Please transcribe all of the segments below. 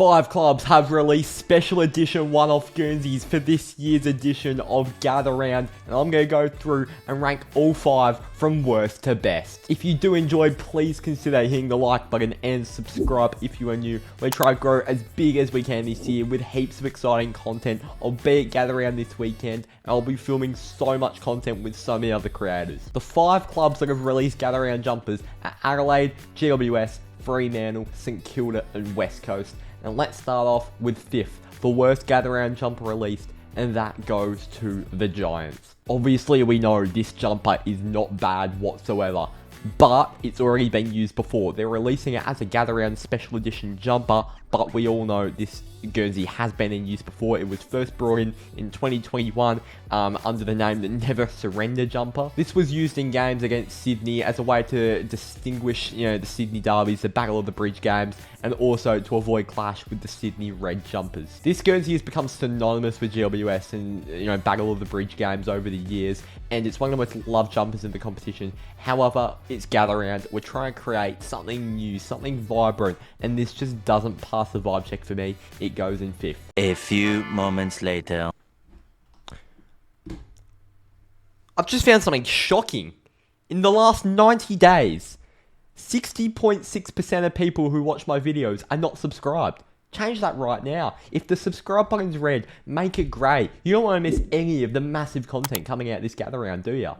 5 clubs have released special edition one-off Guernseys for this year's edition of Gather Round, and I'm going to go through and rank all 5 from worst to best. If you do enjoy, please consider hitting the like button and subscribe if you are new. We're trying to grow as big as we can this year with heaps of exciting content. I'll be at Gather Round this weekend, and I'll be filming so much content with so many other creators. The 5 clubs that have released Gather Round jumpers are Adelaide, GWS, Fremantle, St Kilda and West Coast. And let's start off with 5th, the worst Gather Round jumper released, and that goes to the Giants. Obviously we know this jumper is not bad whatsoever, but it's already been used before. They're releasing it as a Gather Round special edition jumper, but we all know this Guernsey has been in use before. It was first brought in 2021 under the name the Never Surrender jumper. This was used in games against Sydney as a way to distinguish, the Sydney derbies, the Battle of the Bridge games, and also to avoid clash with the Sydney Red jumpers. This Guernsey has become synonymous with GWS and Battle of the Bridge games over the years, and it's one of the most loved jumpers in the competition. However, it's Gather Round. We're trying to create something new, something vibrant, and this just doesn't pass the vibe check for me. It goes in 5th. A few moments later. I've just found something shocking. In the last 90 days, 60.6% of people who watch my videos are not subscribed. Change that right now. If the subscribe button's red, make it grey. You don't want to miss any of the massive content coming out this Gather Round, do ya?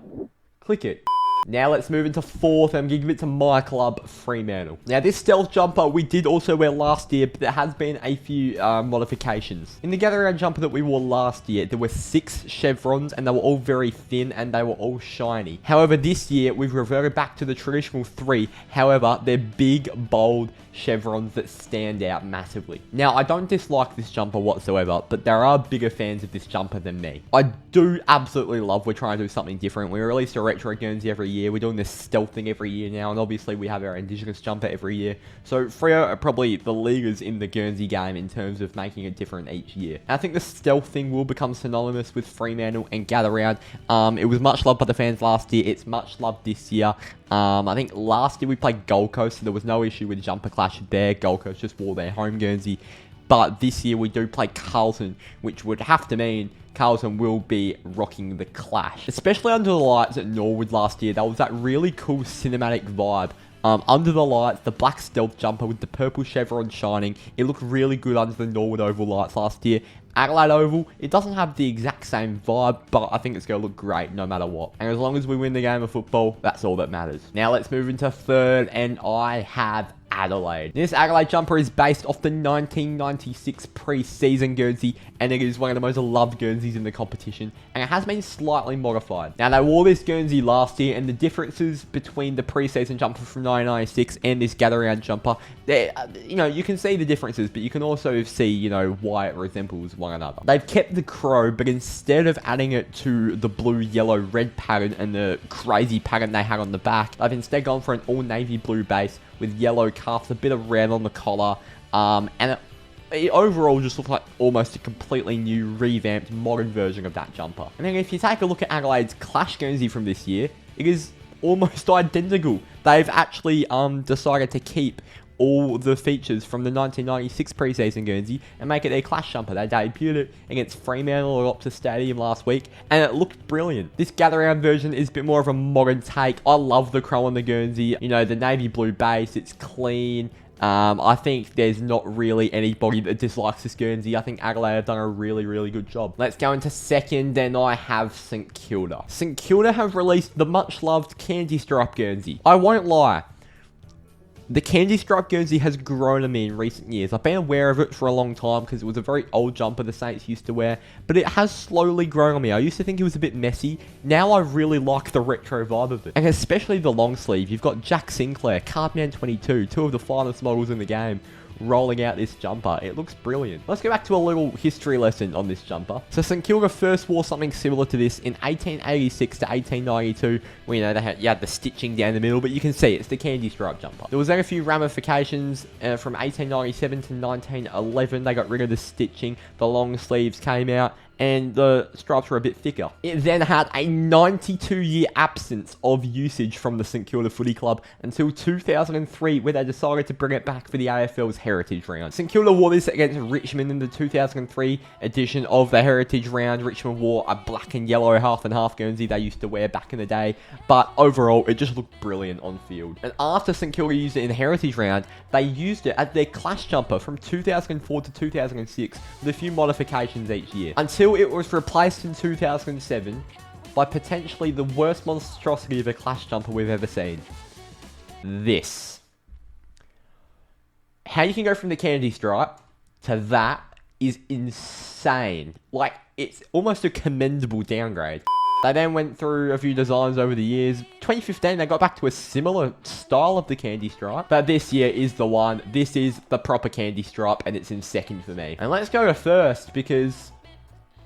Click it. Now let's move into 4th, and I'm going to give it to my club, Fremantle. Now this stealth jumper we did also wear last year, but there has been a few modifications. In the Gather Round jumper that we wore last year, there were 6 chevrons, and they were all very thin, and they were all shiny. However, this year, we've reverted back to the traditional 3. However, they're big, bold chevrons that stand out massively. Now, I don't dislike this jumper whatsoever, but there are bigger fans of this jumper than me. I do absolutely love we're trying to do something different. We released a retro Guernsey every year. We're doing this stealth thing every year now, and obviously we have our indigenous jumper every year. So Freo are probably the leaders in the Guernsey game in terms of making it different each year. And I think the stealth thing will become synonymous with Fremantle and Gather Round. It was much loved by the fans last year. It's much loved this year. I think last year we played Gold Coast, so there was no issue with jumper clash there. Gold Coast just wore their home Guernsey. But this year we do play Carlton, which would have to mean Carlton will be rocking the clash. Especially under the lights at Norwood last year, there was that really cool cinematic vibe. Under the lights, the black stealth jumper with the purple chevron shining, it looked really good under the Norwood Oval lights last year. Adelaide Oval, it doesn't have the exact same vibe, but I think it's going to look great no matter what. And as long as we win the game of football, that's all that matters. Now let's move into 3rd, and I have Adelaide. This Adelaide jumper is based off the 1996 pre-season Guernsey, and it is one of the most loved Guernseys in the competition, and it has been slightly modified. Now, they wore this Guernsey last year, and the differences between the pre-season jumper from 1996 and this Gather Round jumper, you can see the differences, but you can also see, why it resembles one another. They've kept the crow, but instead of adding it to the blue, yellow, red pattern and the crazy pattern they had on the back, they've instead gone for an all navy blue base with yellow cuffs, a bit of red on the collar, and it overall just looks like almost a completely new, revamped, modern version of that jumper. And then if you take a look at Adelaide's Clash Guernsey from this year, it is almost identical. They've actually decided to keep all the features from the 1996 pre-season Guernsey and make it their Clash jumper. They debuted it against Fremantle at Optus Stadium last week, and it looked brilliant. This Gather Round version is a bit more of a modern take. I love the crow on the Guernsey. The navy blue base, it's clean. I think there's not really anybody that dislikes this Guernsey. I think Adelaide have done a really, really good job. Let's go into 2nd, and I have St Kilda. St Kilda have released the much-loved Candy Stripe Guernsey. I won't lie. The Candy Stripe Guernsey has grown on me in recent years. I've been aware of it for a long time because it was a very old jumper the Saints used to wear, but it has slowly grown on me. I used to think it was a bit messy. Now I really like the retro vibe of it. And especially the long sleeve. You've got Jack Sinclair, Cardman 22, 2 of the finest models in the game, rolling out this jumper. It looks brilliant. Let's go back to a little history lesson on this jumper. So St Kilda first wore something similar to this in 1886 to 1892, where you had the stitching down the middle, but you can see it's the Candy Stripe jumper. There was then a few ramifications from 1897 to 1911. They got rid of the stitching, the long sleeves came out, and the stripes were a bit thicker. It then had a 92-year absence of usage from the St Kilda Footy Club until 2003, where they decided to bring it back for the AFL's Heritage Round. St Kilda wore this against Richmond in the 2003 edition of the Heritage Round. Richmond wore a black and yellow half and half Guernsey they used to wear back in the day, but overall it just looked brilliant on field. And after St Kilda used it in the Heritage Round, they used it as their clash jumper from 2004 to 2006 with a few modifications each year, until it was replaced in 2007 by potentially the worst monstrosity of a clash jumper we've ever seen. This. How you can go from the candy stripe to that is insane. Like, it's almost a commendable downgrade. They then went through a few designs over the years. 2015, they got back to a similar style of the candy stripe. But this year is the one. This is the proper candy stripe, and it's in second for me. And let's go to first, because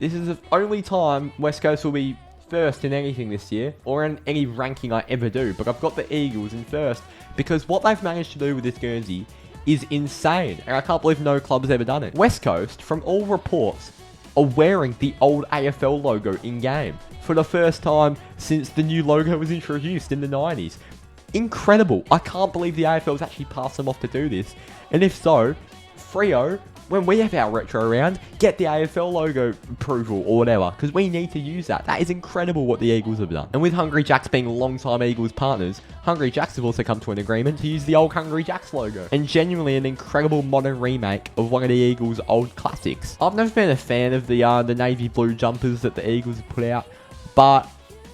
this is the only time West Coast will be first in anything this year, or in any ranking I ever do. But I've got the Eagles in first, because what they've managed to do with this Guernsey is insane. And I can't believe no club has ever done it. West Coast, from all reports, are wearing the old AFL logo in-game for the first time since the new logo was introduced in the 90s. Incredible. I can't believe the AFL's actually passed them off to do this. And if so, Freo, when we have our retro round, get the AFL logo approval or whatever, because we need to use that. That is incredible what the Eagles have done. And with Hungry Jacks being long-time Eagles partners, Hungry Jacks have also come to an agreement to use the old Hungry Jacks logo. And genuinely an incredible modern remake of one of the Eagles' old classics. I've never been a fan of the navy blue jumpers that the Eagles have put out, but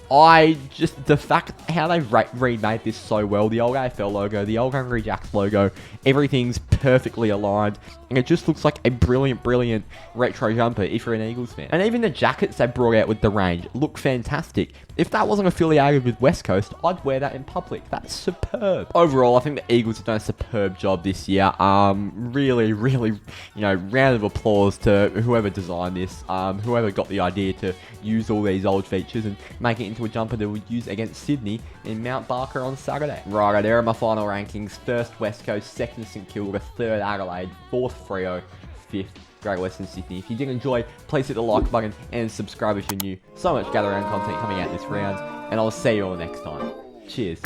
the fact how they've remade this so well, the old AFL logo, the old Hungry Jacks logo, everything's perfectly aligned, and it just looks like a brilliant, brilliant retro jumper if you're an Eagles fan. And even the jackets they brought out with the range look fantastic. If that wasn't affiliated with West Coast, I'd wear that in public. That's superb. Overall, I think the Eagles have done a superb job this year. Really, really, round of applause to whoever designed this, whoever got the idea to use all these old features and make it into a jumper that we'll use against Sydney in Mount Barker on Saturday. Right, there are my final rankings. First, West Coast. Second, St Kilda. Third, Adelaide. Fourth, Freo. Fifth, Great Western Sydney. If you did enjoy, please hit the like button and subscribe if you're new. So much gather round content coming out this round, and I'll see you all next time. Cheers.